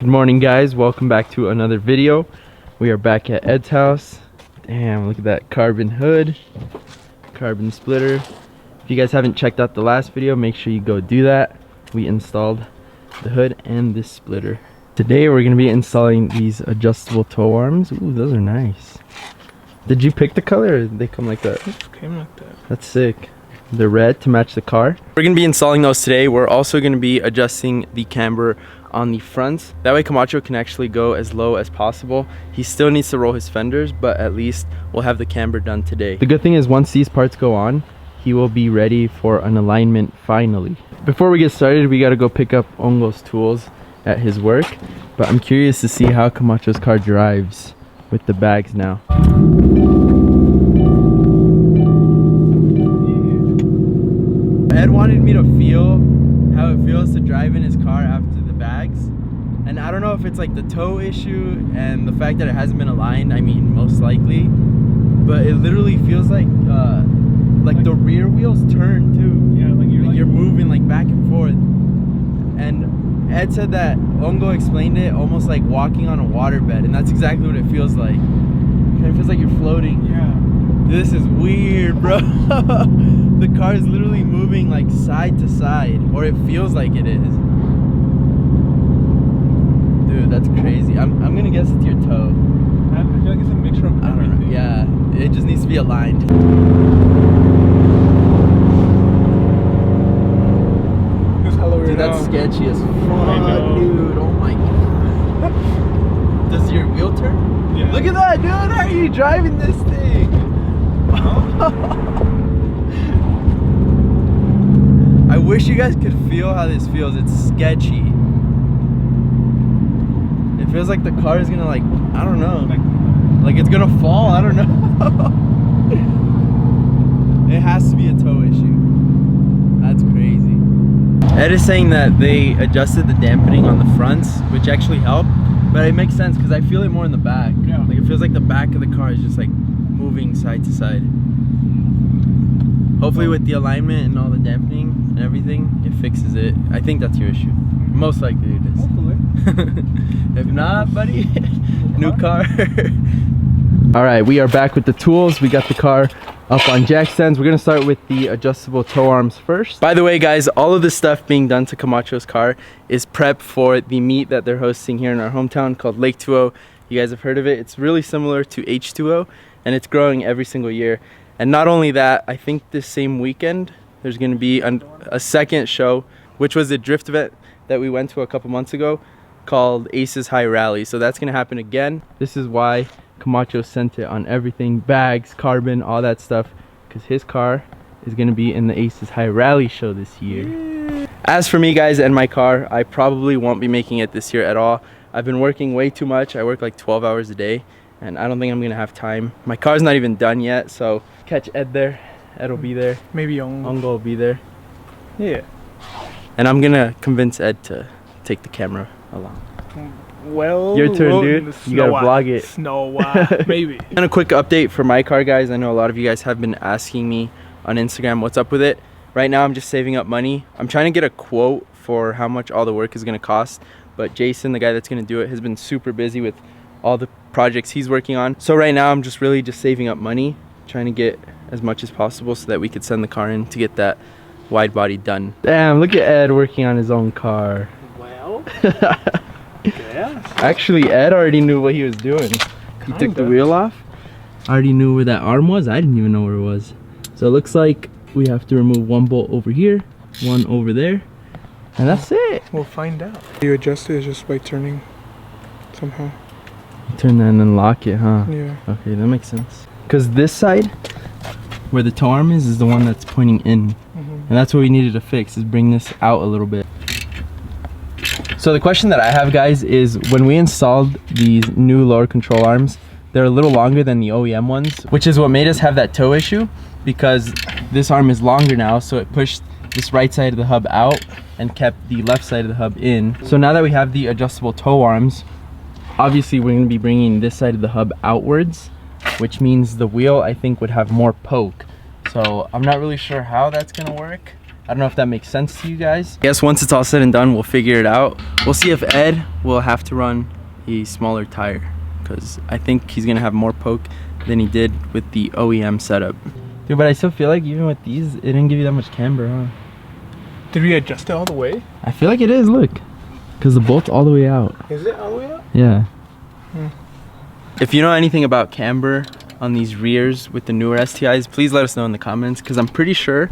Good morning, guys. Welcome back to another video. We are back at Ed's house. Damn, look at that carbon hood, carbon splitter. If you guys haven't checked out the last video, make sure you go do that. We installed the hood and this splitter. Today we're going to be installing these adjustable tow arms. Ooh, those are nice. Did you pick the color or did they come like that? It came like that. That's sick. They're red to match the car. We're going to be installing those today. We're also going to be adjusting the camber on the fronts. That way Camacho can actually go as low as possible. He still needs to roll his fenders, but at least we'll have the camber done today. The good thing is once these parts go on, he will be ready for an alignment finally. Before we get started, we got to go pick up Ongo's tools at his work, but I'm curious to see how Camacho's car drives with the bags now. Ed wanted me to feel how it feels to drive in his car after the bags, and I don't know if it's like the tow issue and the fact that it hasn't been aligned. I mean, most likely, but it literally feels like the rear wheels turn too. Yeah, like you're moving like back and forth. And Ed said that Ongo explained it almost like walking on a waterbed, and that's exactly what it feels like. It feels like you're floating. Yeah. This is weird, bro. The car is literally moving like side to side, or it feels like it is. Dude, that's crazy. I'm gonna guess it's your toe. I feel like it's a mixture of everything. I don't know. Yeah, it just needs to be aligned. Dude, that's sketchy as fuck, dude. Oh my god. Does your wheel turn? Yeah. Look at that, dude. How are you driving this thing? I wish you guys could feel how this feels. It's sketchy. It feels like the car is gonna, like, I don't know, like it's gonna fall. I don't know. It has to be a tow issue. That's crazy. Ed is saying that they adjusted the dampening on the fronts, which actually helped, but it makes sense because I feel it more in the back. Yeah. Like it feels like the back of the car is just like moving side to side. Hopefully with the alignment and all the dampening and everything, it fixes it. I think that's your issue. Most likely it is. Hopefully. If not, buddy, new car. Alright, we are back with the tools. We got the car up on jack stands. We're gonna start with the adjustable tow arms first. By the way, guys, all of this stuff being done to Camacho's car is prep for the meet that they're hosting here in our hometown called Lake 2O. You guys have heard of it. It's really similar to H2O, and it's growing every single year. And not only that, I think this same weekend there's going to be a second show, which was a drift event that we went to a couple months ago called Aces High Rally. So that's going to happen again. This is why Camacho sent it on everything, bags, carbon, all that stuff, because his car is going to be in the Aces High Rally show this year. As for me, guys, and my car, I probably won't be making it this year at all. I've been working way too much. I work like 12 hours a day, and I don't think I'm gonna have time. My car's not even done yet, so catch Ed there. Ed will be there. Maybe Ongo will be there. Yeah. And I'm gonna convince Ed to take the camera along. Well, your turn, dude. You gotta vlog it. Snow White, maybe. And a quick update for my car, guys. I know a lot of you guys have been asking me on Instagram what's up with it. Right now, I'm just saving up money. I'm trying to get a quote for how much all the work is gonna cost. But Jason, the guy that's gonna do it, has been super busy with all the projects he's working on. So right now I'm just really saving up money, trying to get as much as possible so that we could send the car in to get that wide body done. Damn, look at Ed working on his own car. Well, yeah. Actually, Ed already knew what he was doing. He took the wheel off. I already knew where that arm was. I didn't even know where it was. So it looks like we have to remove one bolt over here, one over there, and that's it. We'll find out. You adjust it just by turning somehow. Turn that and then lock it, huh? Yeah. Okay, that makes sense. Because this side, where the tow arm is the one that's pointing in. And that's what we needed to fix, is bring this out a little bit. So the question that I have, guys, is when we installed these new lower control arms, they're a little longer than the OEM ones, which is what made us have that tow issue, because this arm is longer now, so it pushed this right side of the hub out and kept the left side of the hub in. So now that we have the adjustable tow arms, obviously we're going to be bringing this side of the hub outwards, which means the wheel, I think, would have more poke. So I'm not really sure how that's going to work. I don't know if that makes sense to you guys. I guess once it's all said and done, we'll figure it out. We'll see if Ed will have to run a smaller tire, because I think he's gonna have more poke than he did with the OEM setup. Dude, but I still feel like even with these, it didn't give you that much camber, huh? Did we adjust it all the way? I feel like it is, look. Because the bolt's all the way out. Is it all the way out? Yeah. If you know anything about camber on these rears with the newer STIs, please let us know in the comments, because I'm pretty sure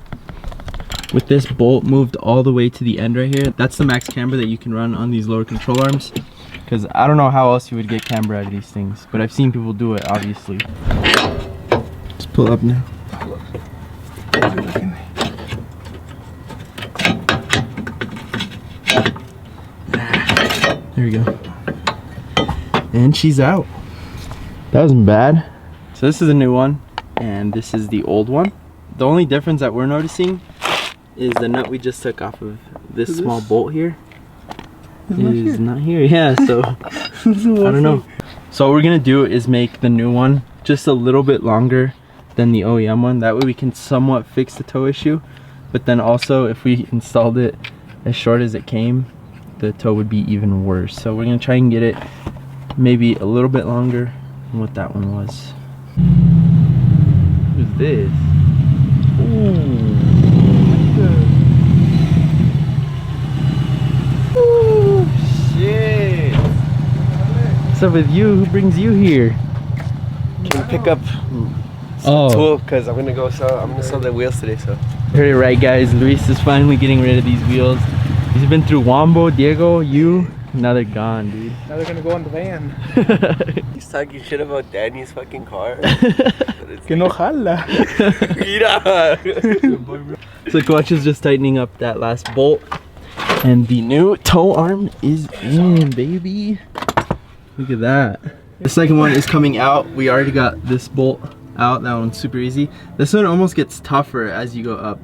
with this bolt moved all the way to the end right here, that's the max camber that you can run on these lower control arms. Because I don't know how else you would get camber out of these things, but I've seen people do it, obviously. Just pull up now. There we go. And she's out. That wasn't bad. So this is a new one, and this is the old one. The only difference that we're noticing is the nut we just took off of this small bolt here is not here. Yeah, so I don't know. So what we're gonna do is make the new one just a little bit longer than the OEM one. That way we can somewhat fix the toe issue. But then also if we installed it as short as it came, the toe would be even worse. So we're gonna try and get it maybe a little bit longer than what that one was. Who's this? Ooh. Ooh, shit. What's up with you? Who brings you here? Can we pick up some tool? Because I'm gonna sell the wheels today. So heard it right, guys. Luis is finally getting rid of these wheels. He's been through Wombo, Diego, you. Now they're gone, dude. Now they're gonna go on the van. He's talking shit about Danny's fucking car. Que no jala. So Camacho's just tightening up that last bolt. And the new toe arm is in, baby. Look at that. The second one is coming out. We already got this bolt out. That one's super easy. This one almost gets tougher as you go up.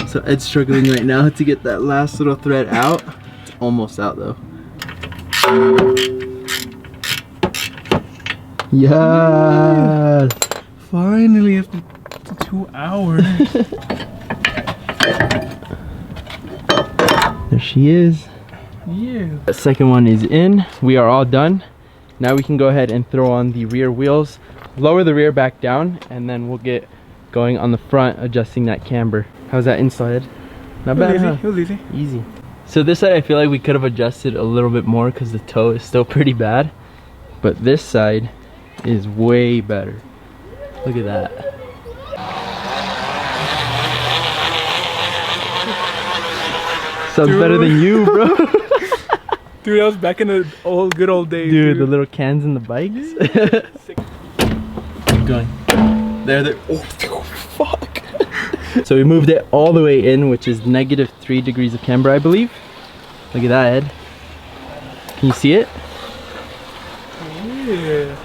So Ed's struggling right now to get that last little thread out. It's almost out though. Yes! Finally, after 2 hours. There she is. Yeah. The second one is in. We are all done. Now we can go ahead and throw on the rear wheels, lower the rear back down, and then we'll get going on the front, adjusting that camber. How's that inside? Not bad, huh? It was easy. Easy. So this side I feel like we could have adjusted a little bit more because the toe is still pretty bad. But this side is way better. Look at that. Sounds better than you, bro. Dude, I was back in the good old days. Dude, the little cans in the bikes. Keep going. There. Oh, fuck. So we moved it all the way in, which is -3 degrees of camber, I believe. Look at that, Ed. Can you see it? Yeah.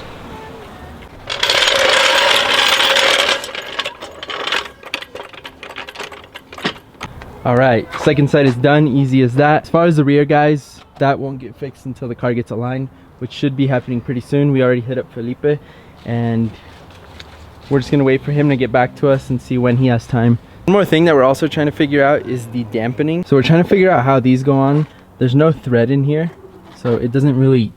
All right, second side is done, easy as that. As far as the rear, guys, that won't get fixed until the car gets aligned, which should be happening pretty soon. We already hit up Felipe, and we're just gonna wait for him to get back to us and see when he has time. One more thing that we're also trying to figure out is the dampening. So we're trying to figure out how these go on. There's no thread in here, so it doesn't really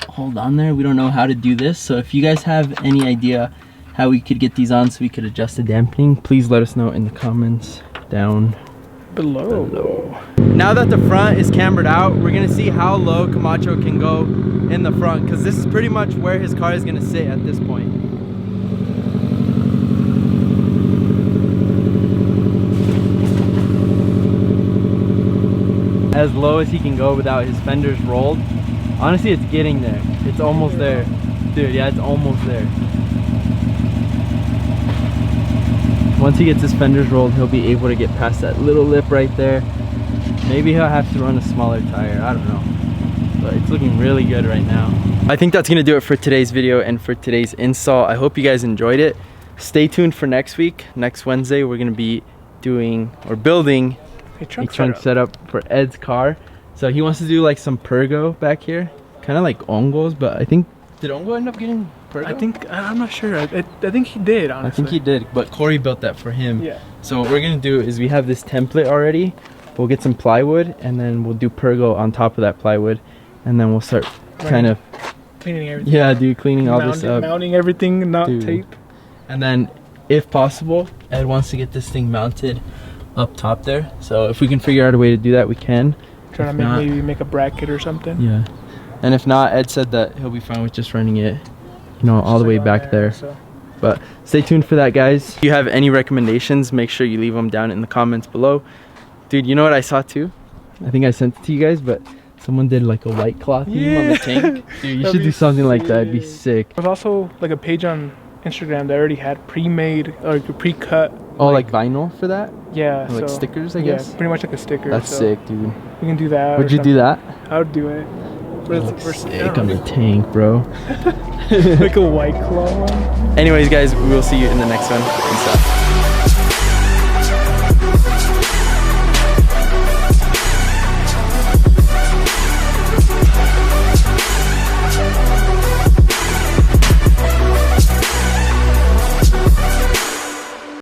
hold on there. We don't know how to do this. So if you guys have any idea how we could get these on so we could adjust the dampening, please let us know in the comments down below. Now that the front is cambered out, we're gonna see how low Camacho can go in the front, because this is pretty much where his car is gonna sit at this point. As low as he can go without his fenders rolled. Honestly, it's getting there. It's almost there. Dude, yeah, it's almost there. Once he gets his fenders rolled, he'll be able to get past that little lip right there. Maybe he'll have to run a smaller tire, I don't know. But it's looking really good right now. I think that's gonna do it for today's video and for today's install. I hope you guys enjoyed it. Stay tuned for next week. Next Wednesday, we're gonna be doing or building a trunk setup for Ed's car. So he wants to do like some pergo back here, kind of like Ongo's, but I think, did Ongo end up getting Pergo? I'm not sure. I think he did, honestly. I think he did, but Corey built that for him. Yeah. So what we're gonna do is we have this template already. We'll get some plywood and then we'll do Pergo on top of that plywood, and then we'll start kind of cleaning everything. Yeah, dude, cleaning all this up. Mounting everything, not Dude. tape. And then, if possible, Ed wants to get this thing mounted up top there. So if we can figure out a way to do that, we can. Trying to maybe make a bracket or something. Yeah. And if not, Ed said that he'll be fine with just running it, you know, all the way back there. So. But stay tuned for that, guys. If you have any recommendations, make sure you leave them down in the comments below. Dude, you know what I saw too? I think I sent it to you guys, but someone did like a White Claw theme on the tank. Dude, you should do something like that. It'd be sick. There's also like a page on Instagram that already had pre-made or pre-cut. Oh, like vinyl for that? Yeah. Or like stickers, I guess? Yeah, pretty much like a sticker. That's sick, dude. We can do that. Would you do that? I would do it. Sick on the tank, bro. Like a White Claw one. Anyways, guys, we will see you in the next one. Peace out.